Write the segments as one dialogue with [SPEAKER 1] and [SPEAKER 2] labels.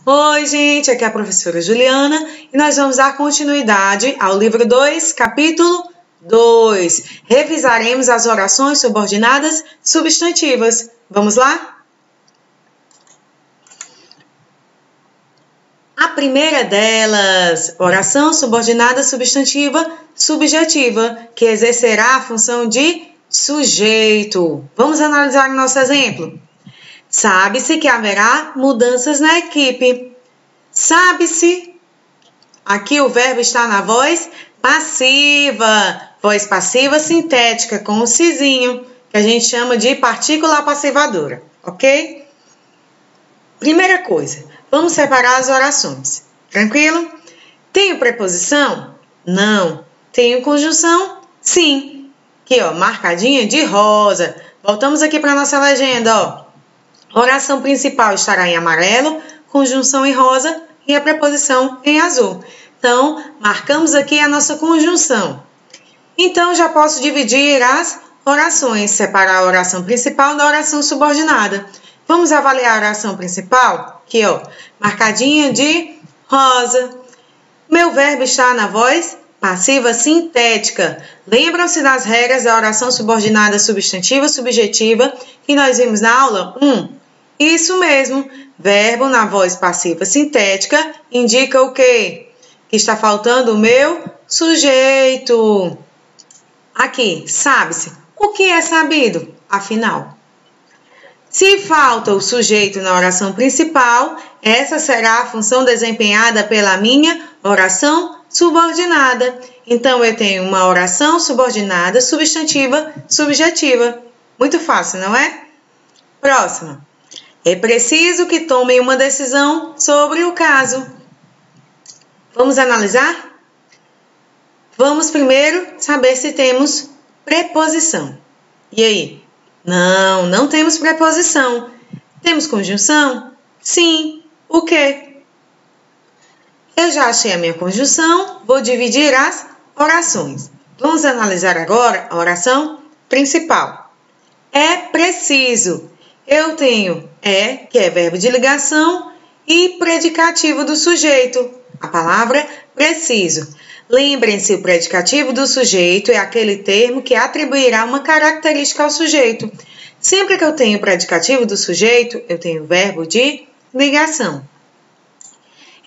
[SPEAKER 1] Oi, gente, aqui é a professora Juliana e nós vamos dar continuidade ao livro 2, capítulo 2. Revisaremos as orações subordinadas substantivas. Vamos lá? A primeira delas, oração subordinada substantiva subjetiva, que exercerá a função de sujeito. Vamos analisar o nosso exemplo. Sabe-se que haverá mudanças na equipe. Sabe-se. Aqui o verbo está na voz passiva. Voz passiva sintética, com o sizinho, que a gente chama de partícula passivadora, ok? Primeira coisa, vamos separar as orações. Tranquilo? Tenho preposição? Não. Tenho conjunção? Sim. Aqui, ó, marcadinha de rosa. Voltamos aqui para a nossa legenda, ó. Oração principal estará em amarelo, conjunção em rosa e a preposição em azul. Então, marcamos aqui a nossa conjunção. Então, já posso dividir as orações, separar a oração principal da oração subordinada. Vamos avaliar a oração principal? Aqui, ó, marcadinha de rosa. Meu verbo está na voz passiva sintética. Lembram-se das regras da oração subordinada substantiva subjetiva que nós vimos na aula 1? Isso mesmo, verbo na voz passiva sintética indica o quê? Que está faltando o meu sujeito. Aqui, sabe-se. O que é sabido? Afinal, se falta o sujeito na oração principal, essa será a função desempenhada pela minha oração subordinada. Então, eu tenho uma oração subordinada substantiva subjetiva. Muito fácil, não é? Próxima. É preciso que tomem uma decisão sobre o caso. Vamos analisar? Vamos primeiro saber se temos preposição. E aí? Não temos preposição. Temos conjunção? Sim. O quê? Eu já achei a minha conjunção, vou dividir as orações. Vamos analisar agora a oração principal. É preciso. Eu tenho que é verbo de ligação, e predicativo do sujeito, a palavra preciso. Lembrem-se, o predicativo do sujeito é aquele termo que atribuirá uma característica ao sujeito. Sempre que eu tenho predicativo do sujeito, eu tenho verbo de ligação.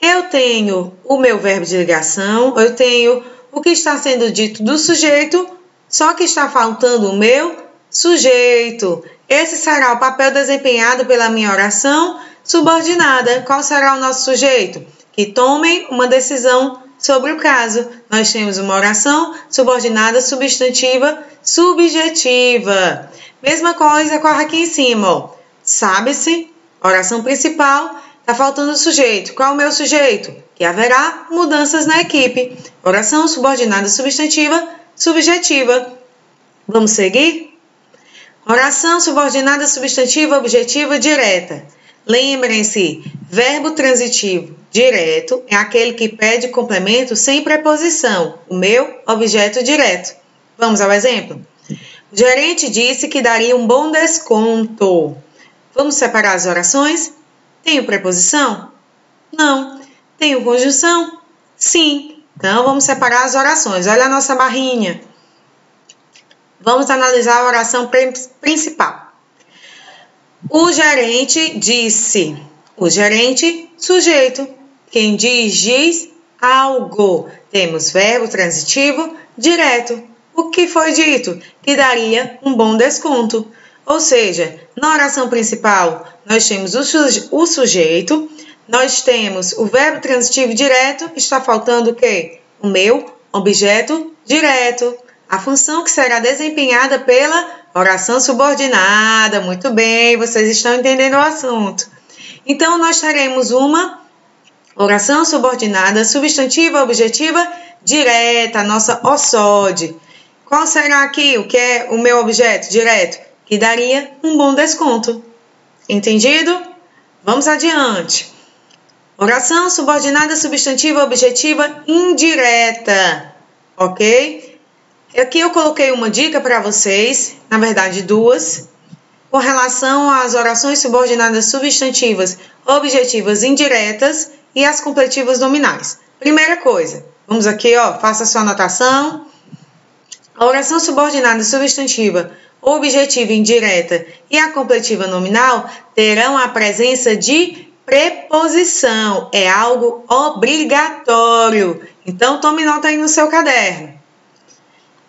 [SPEAKER 1] Eu tenho o meu verbo de ligação, eu tenho o que está sendo dito do sujeito, só que está faltando o meu sujeito. Esse será o papel desempenhado pela minha oração subordinada. Qual será o nosso sujeito? Que tomem uma decisão sobre o caso. Nós temos uma oração subordinada substantiva subjetiva. Mesma coisa corre aqui em cima, ó. Sabe-se, oração principal, está faltando o sujeito. Qual é o meu sujeito? Que haverá mudanças na equipe. Oração subordinada substantiva subjetiva. Vamos seguir? Oração subordinada substantiva objetiva direta. Lembrem-se, verbo transitivo direto é aquele que pede complemento sem preposição, o meu objeto direto. Vamos ao exemplo? O gerente disse que daria um bom desconto. Vamos separar as orações? Tenho preposição? Não. Tenho conjunção? Sim. Então, vamos separar as orações. Olha a nossa barrinha. Vamos analisar a oração principal. O gerente disse. O gerente, sujeito. Quem diz algo. Temos verbo transitivo direto. O que foi dito? Que daria um bom desconto. Ou seja, na oração principal, nós temos o sujeito, nós temos o verbo transitivo direto, está faltando o quê? O meu objeto direto. A função que será desempenhada pela oração subordinada. Muito bem, vocês estão entendendo o assunto. Então, nós teremos uma oração subordinada substantiva objetiva direta, a nossa OSOD. Qual será aqui o que é o meu objeto direto? Que daria um bom desconto. Entendido? Vamos adiante. Oração subordinada substantiva objetiva indireta. Ok? Aqui eu coloquei uma dica para vocês, na verdade duas. com relação às orações subordinadas substantivas, objetivas indiretas e as completivas nominais. Primeira coisa, vamos aqui, faça a sua anotação. A oração subordinada substantiva, objetiva indireta e a completiva nominal terão a presença de preposição. É algo obrigatório. Então, tome nota aí no seu caderno.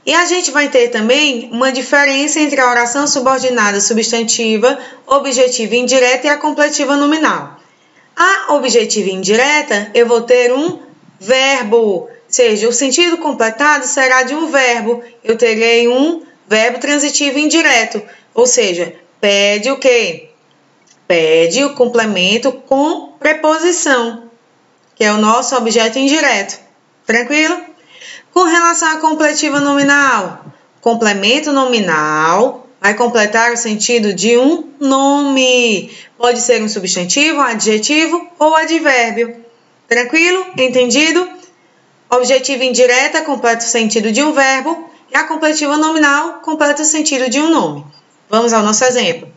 [SPEAKER 1] E a gente vai ter também uma diferença entre a oração subordinada substantiva, objetiva indireta e a completiva nominal. A objetiva indireta, eu vou ter um verbo, ou seja, o sentido completado será de um verbo. Eu terei um verbo transitivo indireto, ou seja, pede o quê? Pede o complemento com preposição, que é o nosso objeto indireto. Tranquilo? Com relação à completiva nominal, complemento nominal vai completar o sentido de um nome. Pode ser um substantivo, um adjetivo ou advérbio. Tranquilo? Entendido? Objetiva indireta completa o sentido de um verbo e a completiva nominal completa o sentido de um nome. Vamos ao nosso exemplo.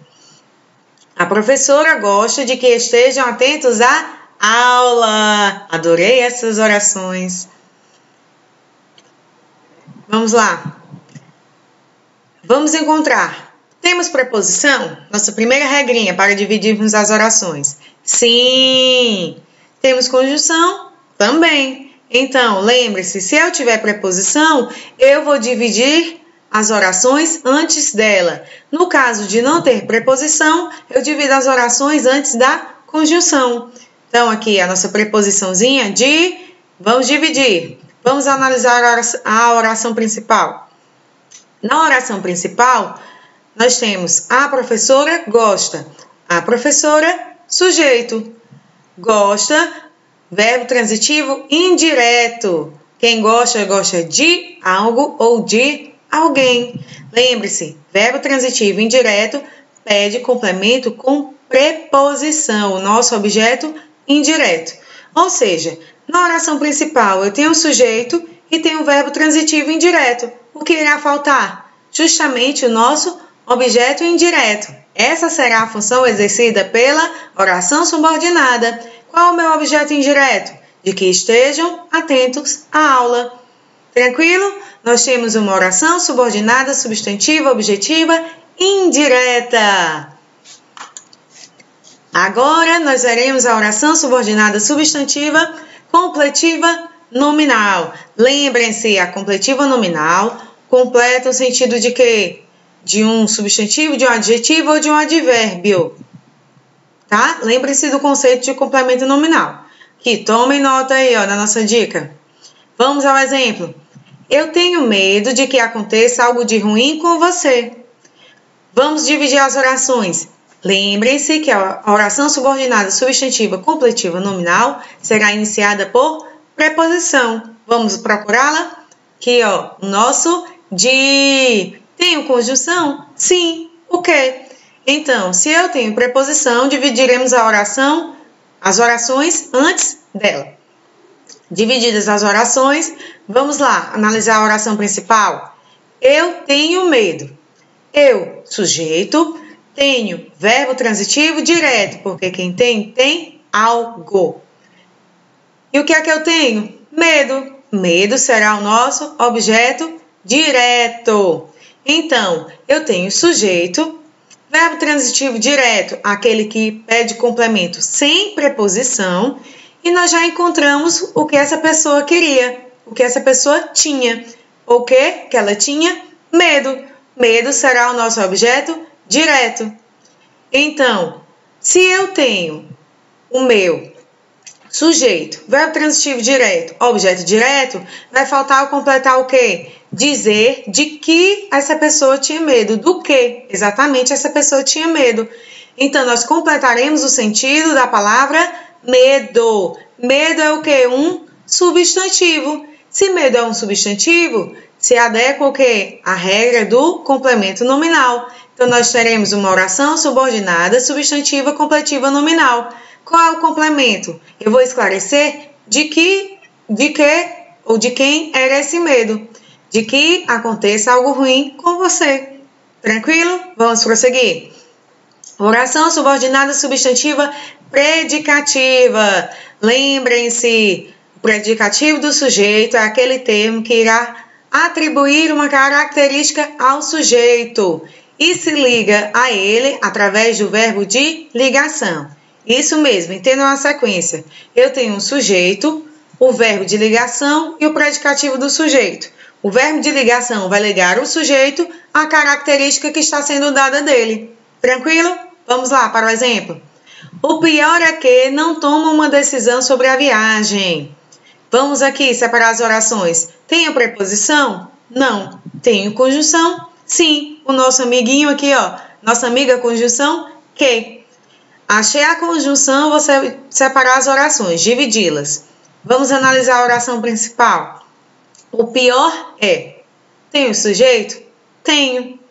[SPEAKER 1] A professora gosta de que estejam atentos à aula. Adorei essas orações. Vamos lá. Vamos encontrar. Temos preposição? Nossa primeira regrinha para dividirmos as orações. Sim. Temos conjunção? Também. Então, lembre-se, se eu tiver preposição, eu vou dividir as orações antes dela. No caso de não ter preposição, eu divido as orações antes da conjunção. Então, aqui a nossa preposiçãozinha de... Vamos dividir. Vamos analisar a oração principal. Na oração principal, nós temos a professora gosta. A professora, sujeito. Gosta, verbo transitivo indireto. Quem gosta, gosta de algo ou de alguém. Lembre-se, verbo transitivo indireto pede complemento com preposição, o nosso objeto indireto. Ou seja, na oração principal eu tenho o sujeito e tenho o verbo transitivo indireto. O que irá faltar? Justamente o nosso objeto indireto. Essa será a função exercida pela oração subordinada. Qual é o meu objeto indireto? De que estejam atentos à aula. Tranquilo? Nós temos uma oração subordinada, substantiva, objetiva, indireta. Agora, nós veremos a oração subordinada substantiva, completiva, nominal. Lembrem-se, a completiva nominal completa o sentido de quê? De um substantivo, de um adjetivo ou de um advérbio. Tá? Lembrem-se do conceito de complemento nominal. Aqui, tomem nota aí, na nossa dica. Vamos ao exemplo. Eu tenho medo de que aconteça algo de ruim com você. Vamos dividir as orações. Lembrem-se que a oração subordinada substantiva completiva nominal será iniciada por preposição. Vamos procurá-la? Aqui, o nosso de. Tenho conjunção? Sim. O quê? Então, se eu tenho preposição, dividiremos as orações antes dela. Divididas as orações, vamos lá, analisar a oração principal. Eu tenho medo. Eu, sujeito, tenho verbo transitivo direto, porque quem tem algo. E o que é que eu tenho? Medo. Medo será o nosso objeto direto. Então, eu tenho sujeito, verbo transitivo direto, aquele que pede complemento sem preposição, e nós já encontramos o que essa pessoa queria, o que essa pessoa tinha. O que ela tinha? Medo. Medo será o nosso objeto direto. Então, se eu tenho o meu sujeito, verbo transitivo direto, objeto direto, vai faltar eu completar o quê? Dizer de que essa pessoa tinha medo. Do que exatamente essa pessoa tinha medo. Então, nós completaremos o sentido da palavra medo. Medo é o quê? Um substantivo. Se medo é um substantivo, se adequa o quê? A regra do complemento nominal. Então, nós teremos uma oração subordinada, substantiva, completiva, nominal. Qual é o complemento? Eu vou esclarecer de que ou de quem era esse medo. De que aconteça algo ruim com você. Tranquilo? Vamos prosseguir. Oração subordinada substantiva predicativa. Lembrem-se, o predicativo do sujeito é aquele termo que irá atribuir uma característica ao sujeito e se liga a ele através do verbo de ligação. Isso mesmo, entendam a sequência. Eu tenho um sujeito, o verbo de ligação e o predicativo do sujeito. O verbo de ligação vai ligar o sujeito à característica que está sendo dada dele. Tranquilo? Vamos lá para o exemplo. O pior é que não toma uma decisão sobre a viagem. Vamos aqui separar as orações. Tem a preposição? Não. Tem conjunção? Sim. O nosso amiguinho aqui, ó. Nossa amiga conjunção, que. Achei a conjunção, vou separar as orações, dividi-las. Vamos analisar a oração principal. O pior é. Tem o sujeito? Tenho.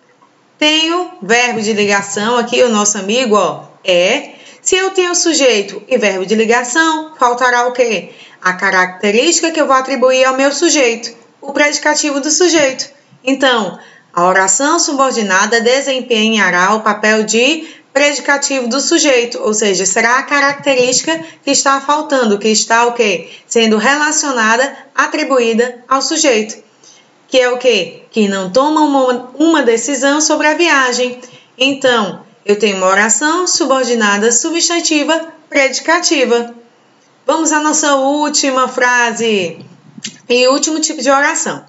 [SPEAKER 1] Tenho verbo de ligação, aqui o nosso amigo, ó, é. Se eu tenho sujeito e verbo de ligação, faltará o quê? A característica que eu vou atribuir ao meu sujeito, o predicativo do sujeito. Então, a oração subordinada desempenhará o papel de predicativo do sujeito, ou seja, será a característica que está faltando, que está o quê? Sendo relacionada, atribuída ao sujeito. Que é o quê? Que não toma uma decisão sobre a viagem. Então, eu tenho uma oração subordinada substantiva predicativa. Vamos à nossa última frase e último tipo de oração.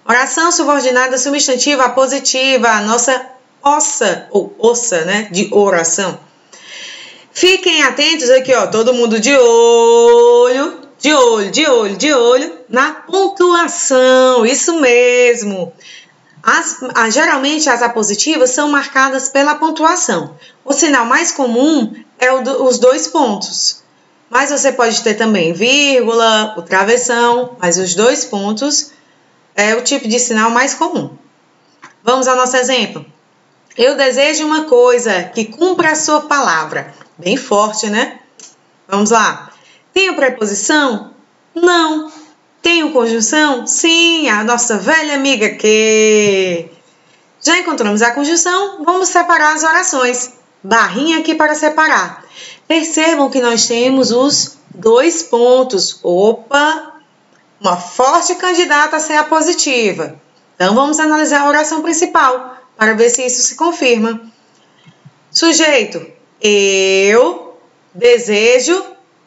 [SPEAKER 1] Oração subordinada substantiva apositiva, a nossa ossa, né, de oração. Fiquem atentos aqui, ó, todo mundo de olho na pontuação, isso mesmo. Geralmente as apositivas são marcadas pela pontuação. O sinal mais comum é os 2 pontos. Mas você pode ter também vírgula, o travessão, mas os 2 pontos é o tipo de sinal mais comum. Vamos ao nosso exemplo. Eu desejo uma coisa que cumpra a sua palavra. Bem forte, né? Vamos lá. Tem preposição? Não. Tem conjunção? Sim, a nossa velha amiga que. Já encontramos a conjunção? Vamos separar as orações. Barrinha aqui para separar. Percebam que nós temos os 2 pontos. Opa! Uma forte candidata a ser a positiva. Então, vamos analisar a oração principal para ver se isso se confirma. Sujeito, eu desejo,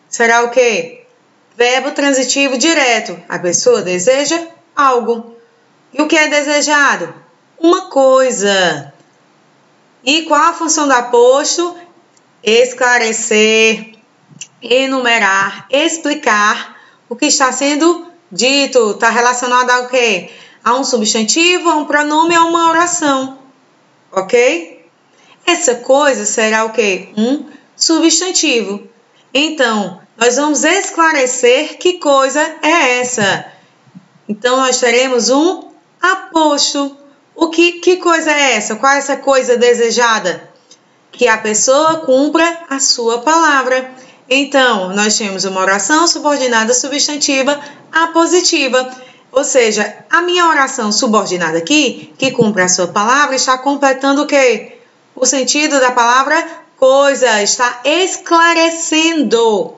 [SPEAKER 1] será o quê? Verbo transitivo direto. A pessoa deseja algo. E o que é desejado? Uma coisa. E qual a função do aposto? Esclarecer, enumerar, explicar o que está sendo dito. Está relacionado ao quê? A um substantivo, a um pronome, a uma oração. Ok? Essa coisa será o quê? Um substantivo. Então, nós vamos esclarecer que coisa é essa. Então, nós teremos um aposto. Que coisa é essa? Qual é essa coisa desejada? Que a pessoa cumpra a sua palavra. Então, nós temos uma oração subordinada substantiva apositiva. Ou seja, a minha oração subordinada aqui, que cumpre a sua palavra, está completando o quê? O sentido da palavra coisa, está esclarecendo.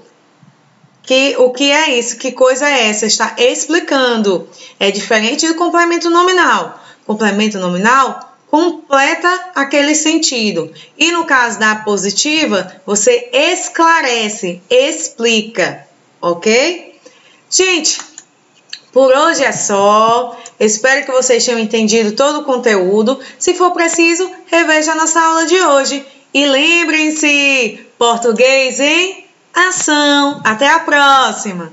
[SPEAKER 1] O que é isso? Que coisa é essa? Está explicando. É diferente do complemento nominal. Complemento nominal completa aquele sentido. E no caso da apositiva, você esclarece, explica. Ok? Gente, por hoje é só. Espero que vocês tenham entendido todo o conteúdo. Se for preciso, reveja a nossa aula de hoje. E lembrem-se, português em ação. Até a próxima!